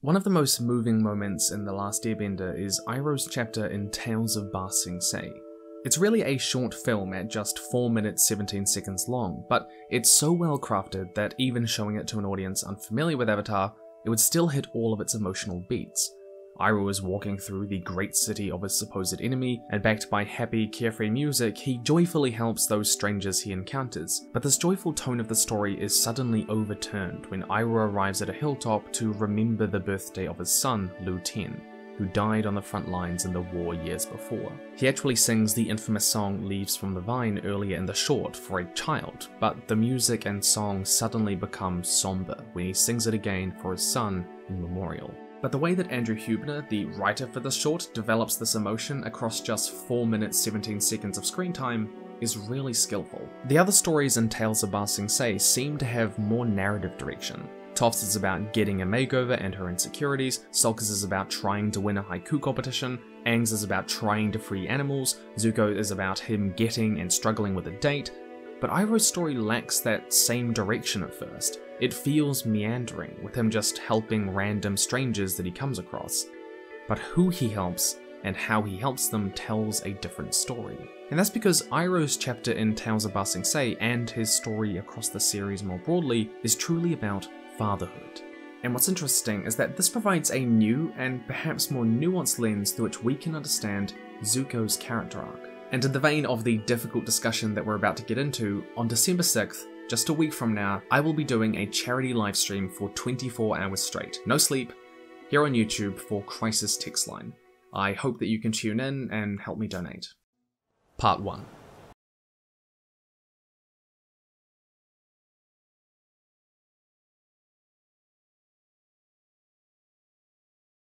One of the most moving moments in The Last Airbender is Iroh's chapter in Tales of Ba Sing Se. It's really a short film at just 4 minutes 17 seconds long, but it's so well crafted that even showing it to an audience unfamiliar with Avatar, it would still hit all of its emotional beats. Iroh is walking through the great city of his supposed enemy, and backed by happy, carefree music, he joyfully helps those strangers he encounters. But this joyful tone of the story is suddenly overturned when Iroh arrives at a hilltop to remember the birthday of his son, Lu Ten, who died on the front lines in the war years before. He actually sings the infamous song Leaves from the Vine earlier in the short for a child, but the music and song suddenly become somber when he sings it again for his son in memorial. But the way that Andrew Huebner, the writer for this short, develops this emotion across just 4 minutes 17 seconds of screen time is really skillful. The other stories in Tales of Ba Sing Se seem to have more narrative direction. Toph is about getting a makeover and her insecurities, Sulcus is about trying to win a haiku competition, Aang's is about trying to free animals, Zuko is about him getting and struggling with a date, but Iroh's story lacks that same direction at first. It feels meandering, with him just helping random strangers that he comes across. But who he helps and how he helps them tells a different story. And that's because Iroh's chapter in Tales of Ba Sing Se and his story across the series more broadly is truly about fatherhood. And what's interesting is that this provides a new and perhaps more nuanced lens through which we can understand Zuko's character arc. And in the vein of the difficult discussion that we're about to get into, on December 6th, just a week from now, I will be doing a charity livestream for 24 hours straight, no sleep, here on YouTube for Crisis Text Line. I hope that you can tune in and help me donate. Part 1.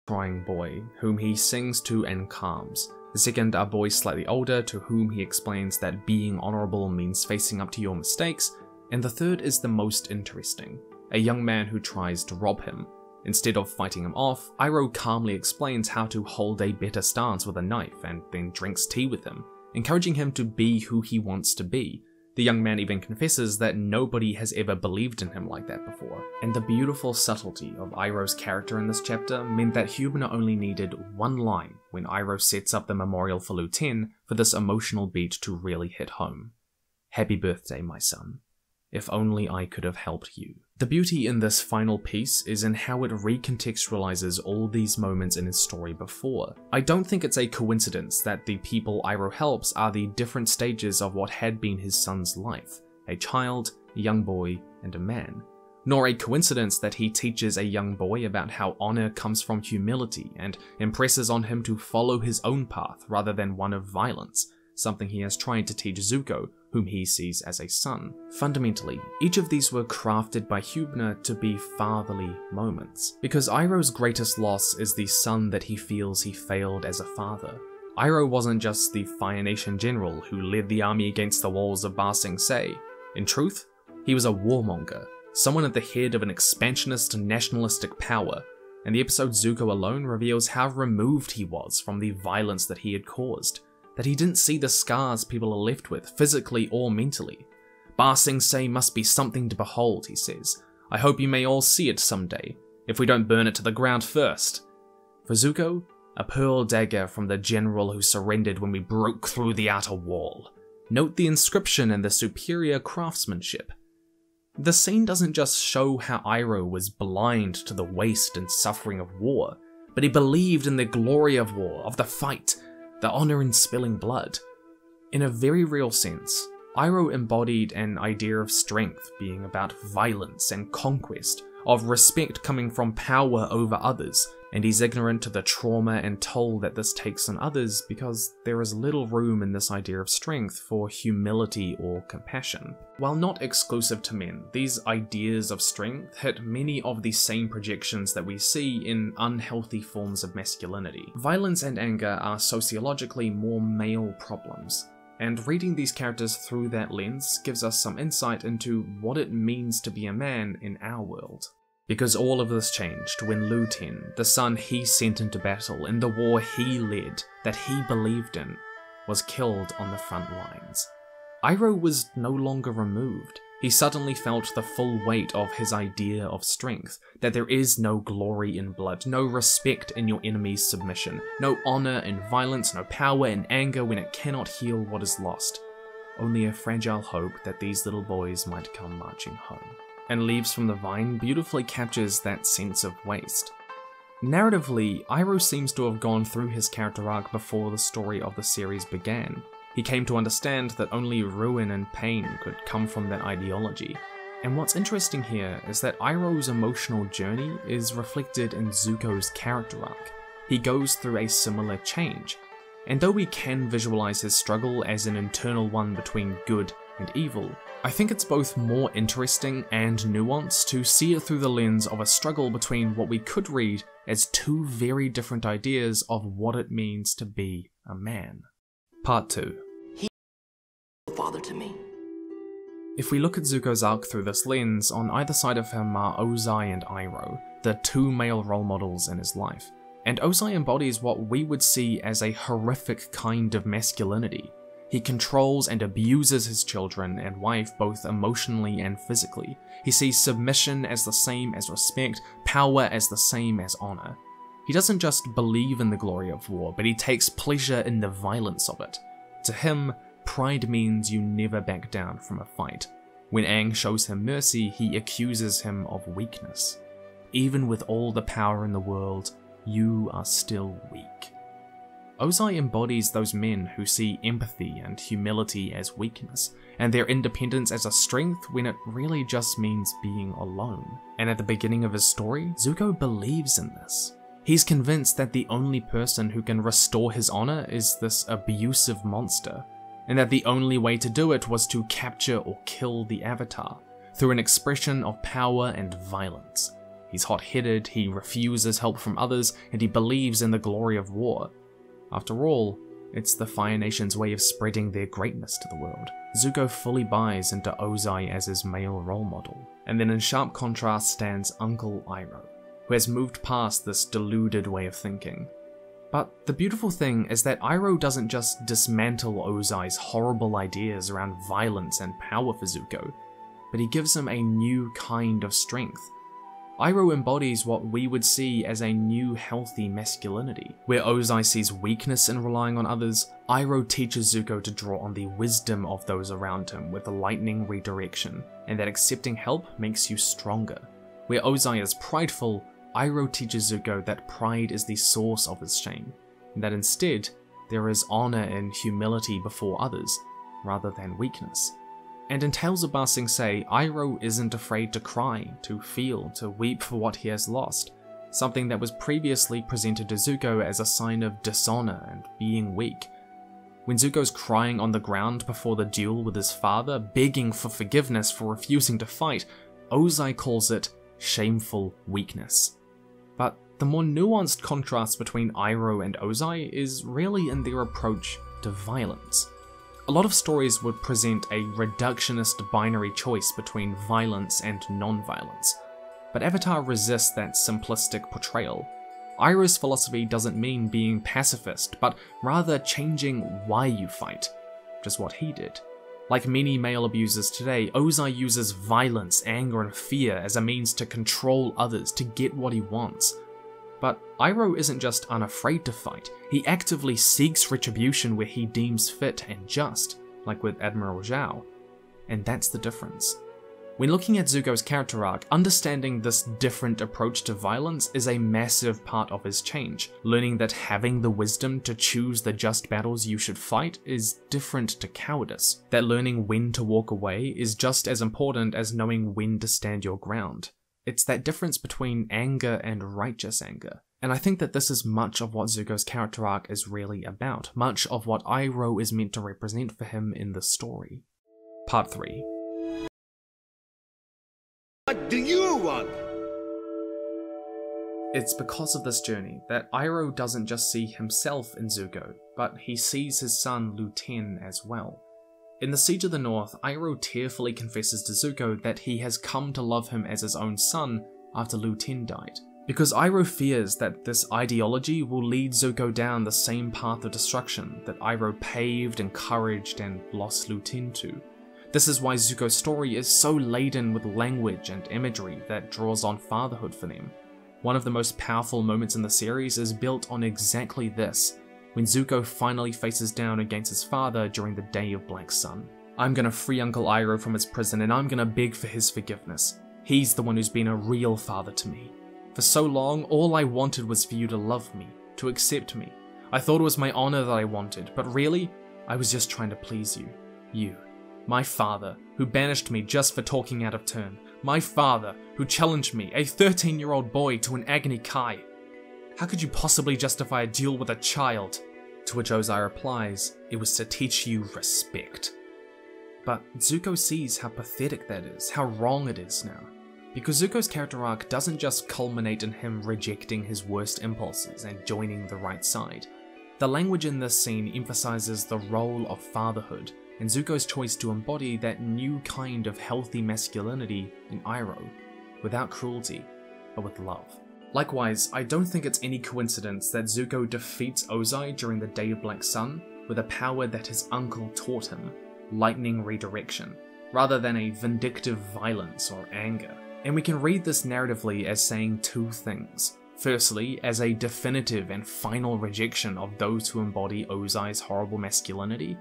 Crying boy, whom he sings to and calms. The second are boys slightly older, to whom he explains that being honourable means facing up to your mistakes. And the third is the most interesting, a young man who tries to rob him. Instead of fighting him off, Iroh calmly explains how to hold a better stance with a knife and then drinks tea with him, encouraging him to be who he wants to be. The young man even confesses that nobody has ever believed in him like that before. And the beautiful subtlety of Iroh's character in this chapter meant that Huebner only needed one line when Iroh sets up the memorial for Lu Ten for this emotional beat to really hit home. Happy birthday, my son. If only I could have helped you. The beauty in this final piece is in how it recontextualizes all these moments in his story before. I don't think it's a coincidence that the people Iroh helps are the different stages of what had been his son's life, a child, a young boy, and a man. Nor a coincidence that he teaches a young boy about how honor comes from humility and impresses on him to follow his own path rather than one of violence, something he has tried to teach Zuko, whom he sees as a son. Fundamentally, each of these were crafted by Huebner to be fatherly moments, because Iroh's greatest loss is the son that he feels he failed as a father. Iroh wasn't just the Fire Nation general who led the army against the walls of Ba Sing Se. In truth, he was a warmonger, someone at the head of an expansionist nationalistic power, and the episode Zuko alone reveals how removed he was from the violence that he had caused, that he didn't see the scars people are left with, physically or mentally. Ba Sing Se must be something to behold, he says. I hope you may all see it someday, if we don't burn it to the ground first. For Zuko, a pearl dagger from the general who surrendered when we broke through the outer wall. Note the inscription and the superior craftsmanship. The scene doesn't just show how Iroh was blind to the waste and suffering of war, but he believed in the glory of war, of the fight, the honor in spilling blood. In a very real sense, Iroh embodied an idea of strength being about violence and conquest, of respect coming from power over others, and he's ignorant to the trauma and toll that this takes on others because there is little room in this idea of strength for humility or compassion. While not exclusive to men, these ideas of strength hit many of the same projections that we see in unhealthy forms of masculinity. Violence and anger are sociologically more male problems, and reading these characters through that lens gives us some insight into what it means to be a man in our world. Because all of this changed when Lu Ten, the son he sent into battle in the war he led, that he believed in, was killed on the front lines. Iroh was no longer removed. He suddenly felt the full weight of his idea of strength, that there is no glory in blood, no respect in your enemy's submission, no honor in violence, no power in anger when it cannot heal what is lost. Only a fragile hope that these little boys might come marching home. And Leaves from the Vine beautifully captures that sense of waste. Narratively, Iroh seems to have gone through his character arc before the story of the series began. He came to understand that only ruin and pain could come from that ideology. And what's interesting here is that Iroh's emotional journey is reflected in Zuko's character arc. He goes through a similar change, and though we can visualize his struggle as an internal one between good and evil, I think it's both more interesting and nuanced to see it through the lens of a struggle between what we could read as two very different ideas of what it means to be a man. Part 2. Father to me. If we look at Zuko's arc through this lens, on either side of him are Ozai and Iroh, the two male role models in his life. And Ozai embodies what we would see as a horrific kind of masculinity. He controls and abuses his children and wife both emotionally and physically. He sees submission as the same as respect, power as the same as honor. He doesn't just believe in the glory of war, but he takes pleasure in the violence of it. To him, pride means you never back down from a fight. When Aang shows him mercy, he accuses him of weakness. Even with all the power in the world, you are still weak. Ozai embodies those men who see empathy and humility as weakness, and their independence as a strength when it really just means being alone. And at the beginning of his story, Zuko believes in this. He's convinced that the only person who can restore his honor is this abusive monster, and that the only way to do it was to capture or kill the Avatar, through an expression of power and violence. He's hot-headed, he refuses help from others, and he believes in the glory of war. After all, it's the Fire Nation's way of spreading their greatness to the world. Zuko fully buys into Ozai as his male role model, and then in sharp contrast stands Uncle Iroh, who has moved past this deluded way of thinking. But the beautiful thing is that Iroh doesn't just dismantle Ozai's horrible ideas around violence and power for Zuko, but he gives him a new kind of strength. Iroh embodies what we would see as a new healthy masculinity. Where Ozai sees weakness in relying on others, Iroh teaches Zuko to draw on the wisdom of those around him with lightning redirection, and that accepting help makes you stronger. Where Ozai is prideful, Iroh teaches Zuko that pride is the source of his shame, and that instead, there is honor in humility before others, rather than weakness. And in Tales of Ba Sing Se, Iroh isn't afraid to cry, to feel, to weep for what he has lost, something that was previously presented to Zuko as a sign of dishonor and being weak. When Zuko's crying on the ground before the duel with his father, begging for forgiveness for refusing to fight, Ozai calls it shameful weakness. But the more nuanced contrast between Iroh and Ozai is really in their approach to violence. A lot of stories would present a reductionist binary choice between violence and non-violence, but Avatar resists that simplistic portrayal. Iroh's philosophy doesn't mean being pacifist, but rather changing why you fight, just what he did. Like many male abusers today, Ozai uses violence, anger, and fear as a means to control others, to get what he wants. But Iroh isn't just unafraid to fight, he actively seeks retribution where he deems fit and just, like with Admiral Zhao. And that's the difference. When looking at Zuko's character arc, understanding this different approach to violence is a massive part of his change, learning that having the wisdom to choose the just battles you should fight is different to cowardice, that learning when to walk away is just as important as knowing when to stand your ground. It's that difference between anger and righteous anger. And I think that this is much of what Zuko's character arc is really about, much of what Iroh is meant to represent for him in the story. Part 3. What do you want? It's because of this journey that Iroh doesn't just see himself in Zuko, but he sees his son Lu Ten as well. In the Siege of the North, Iroh tearfully confesses to Zuko that he has come to love him as his own son after Lu Ten died, because Iroh fears that this ideology will lead Zuko down the same path of destruction that Iroh paved, encouraged, and lost Lu Ten to. This is why Zuko's story is so laden with language and imagery that draws on fatherhood for them. One of the most powerful moments in the series is built on exactly this, when Zuko finally faces down against his father during the Day of Black Sun. I'm gonna free Uncle Iroh from his prison and I'm gonna beg for his forgiveness. He's the one who's been a real father to me. For so long, all I wanted was for you to love me, to accept me. I thought it was my honor that I wanted, but really, I was just trying to please you. You. My father, who banished me just for talking out of turn. My father, who challenged me, a 13-year-old boy, to an Agni Kai. How could you possibly justify a duel with a child? To which Ozai replies, it was to teach you respect. But Zuko sees how pathetic that is, how wrong it is now. Because Zuko's character arc doesn't just culminate in him rejecting his worst impulses and joining the right side. The language in this scene emphasizes the role of fatherhood, and Zuko's choice to embody that new kind of healthy masculinity in Iroh, without cruelty, but with love. Likewise, I don't think it's any coincidence that Zuko defeats Ozai during the Day of Black Sun with a power that his uncle taught him, lightning redirection, rather than a vindictive violence or anger. And we can read this narratively as saying two things. Firstly, as a definitive and final rejection of those who embody Ozai's horrible masculinity,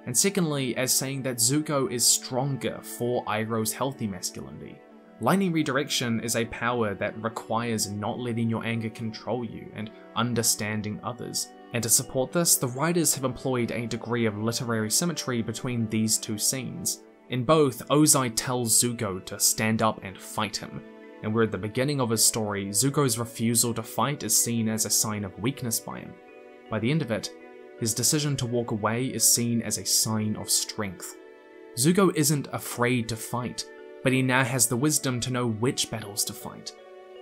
and secondly, as saying that Zuko is stronger for Iroh's healthy masculinity. Lightning redirection is a power that requires not letting your anger control you and understanding others. And to support this, the writers have employed a degree of literary symmetry between these two scenes. In both, Ozai tells Zuko to stand up and fight him, and where at the beginning of his story, Zuko's refusal to fight is seen as a sign of weakness by him. By the end of it, his decision to walk away is seen as a sign of strength. Zuko isn't afraid to fight, but he now has the wisdom to know which battles to fight,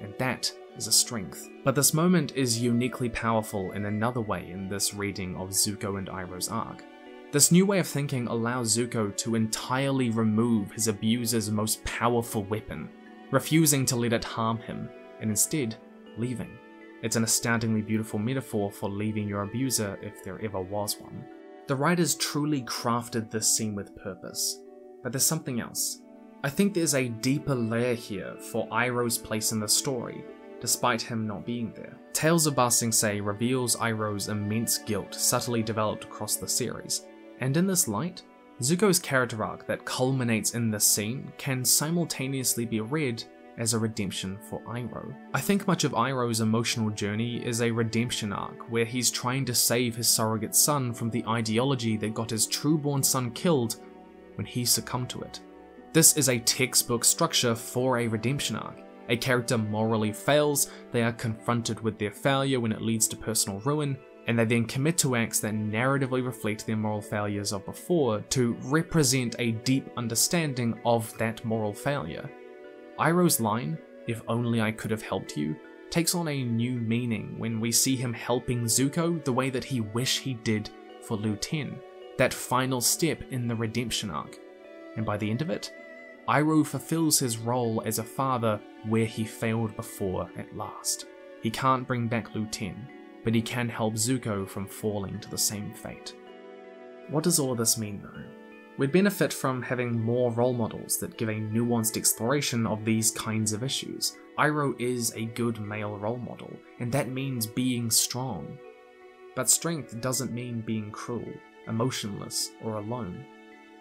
and that is a strength. But this moment is uniquely powerful in another way in this reading of Zuko and Iroh's arc. This new way of thinking allows Zuko to entirely remove his abuser's most powerful weapon, refusing to let it harm him, and instead, leaving. It's an astoundingly beautiful metaphor for leaving your abuser if there ever was one. The writers truly crafted this scene with purpose, but there's something else. I think there's a deeper layer here for Iroh's place in the story, despite him not being there. Tales of Ba Sing Se reveals Iroh's immense guilt subtly developed across the series, and in this light, Zuko's character arc that culminates in this scene can simultaneously be read as a redemption for Iroh. I think much of Iroh's emotional journey is a redemption arc where he's trying to save his surrogate son from the ideology that got his true-born son killed when he succumbed to it. This is a textbook structure for a redemption arc. A character morally fails, they are confronted with their failure when it leads to personal ruin, and they then commit to acts that narratively reflect their moral failures of before to represent a deep understanding of that moral failure. Iroh's line, "If only I could have helped you," takes on a new meaning when we see him helping Zuko the way that he wished he did for Lu Ten, that final step in the redemption arc. And by the end of it, Iroh fulfills his role as a father where he failed before at last. He can't bring back Lu Ten, but he can help Zuko from falling to the same fate. What does all of this mean though? We'd benefit from having more role models that give a nuanced exploration of these kinds of issues. Iroh is a good male role model, and that means being strong. But strength doesn't mean being cruel, emotionless, or alone.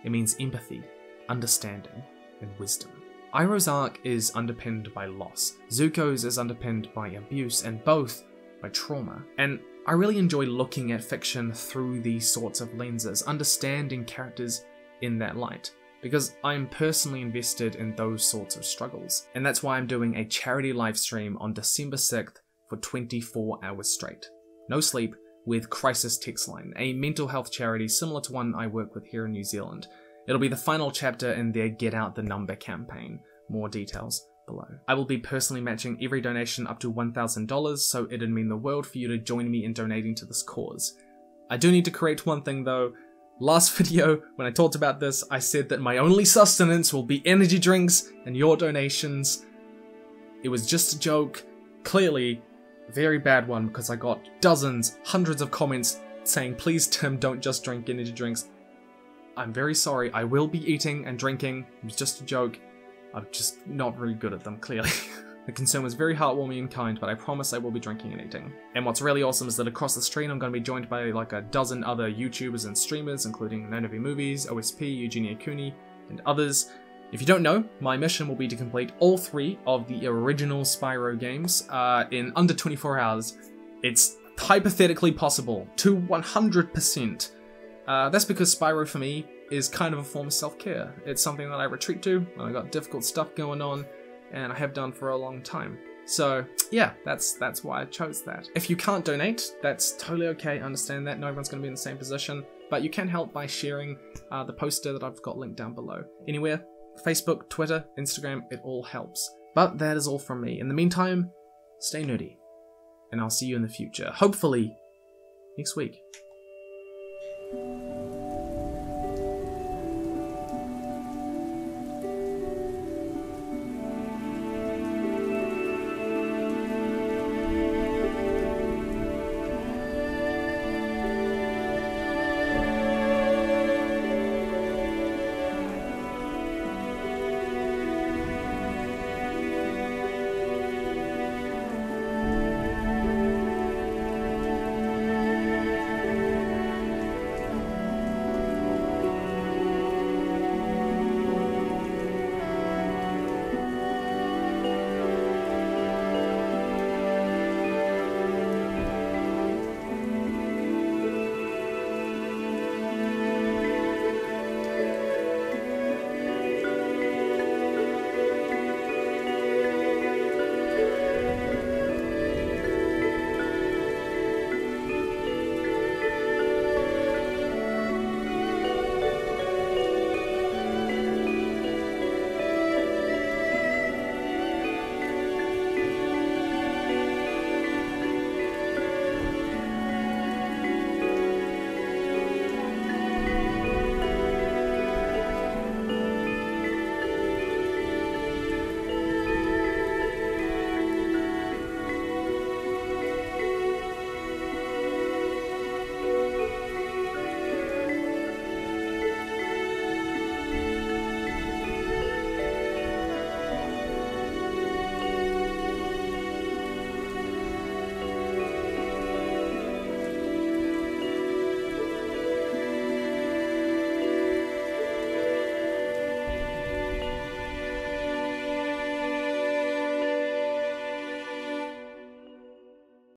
It means empathy, understanding, and wisdom. Iroh's arc is underpinned by loss, Zuko's is underpinned by abuse, and both by trauma. And I really enjoy looking at fiction through these sorts of lenses, understanding characters in that light, because I'm personally invested in those sorts of struggles. And that's why I'm doing a charity livestream on December 6th for 24 hours straight. No sleep, with Crisis Text Line, a mental health charity similar to one I work with here in New Zealand. It'll be the final chapter in their Get Out the Number campaign. More details below. I will be personally matching every donation up to $1,000, so it'd mean the world for you to join me in donating to this cause. I do need to correct one thing though. Last video, when I talked about this, I said that my only sustenance will be energy drinks and your donations. It was just a joke. Clearly, a very bad one, because I got dozens, hundreds of comments saying, please Tim, don't just drink energy drinks. I'm very sorry. I will be eating and drinking. It was just a joke. I'm just not very good at them, clearly. The concern was very heartwarming and kind, but I promise I will be drinking and eating. And what's really awesome is that across the stream I'm going to be joined by like a dozen other YouTubers and streamers, including Nanovi Movies, OSP, Eugenia Cuenin, and others. If you don't know, my mission will be to complete all 3 of the original Spyro games in under 24 hours. It's hypothetically possible to 100%. That's because Spyro for me is kind of a form of self-care. It's something that I retreat to when I got difficult stuff going on, and I have done for a long time. So yeah, that's why I chose that. If you can't donate, that's totally okay, I understand that. No everyone's going to be in the same position, but you can help by sharing the poster that I've got linked down below. Anywhere, Facebook, Twitter, Instagram, it all helps. But that is all from me. In the meantime, stay nerdy, and I'll see you in the future. Hopefully, next week.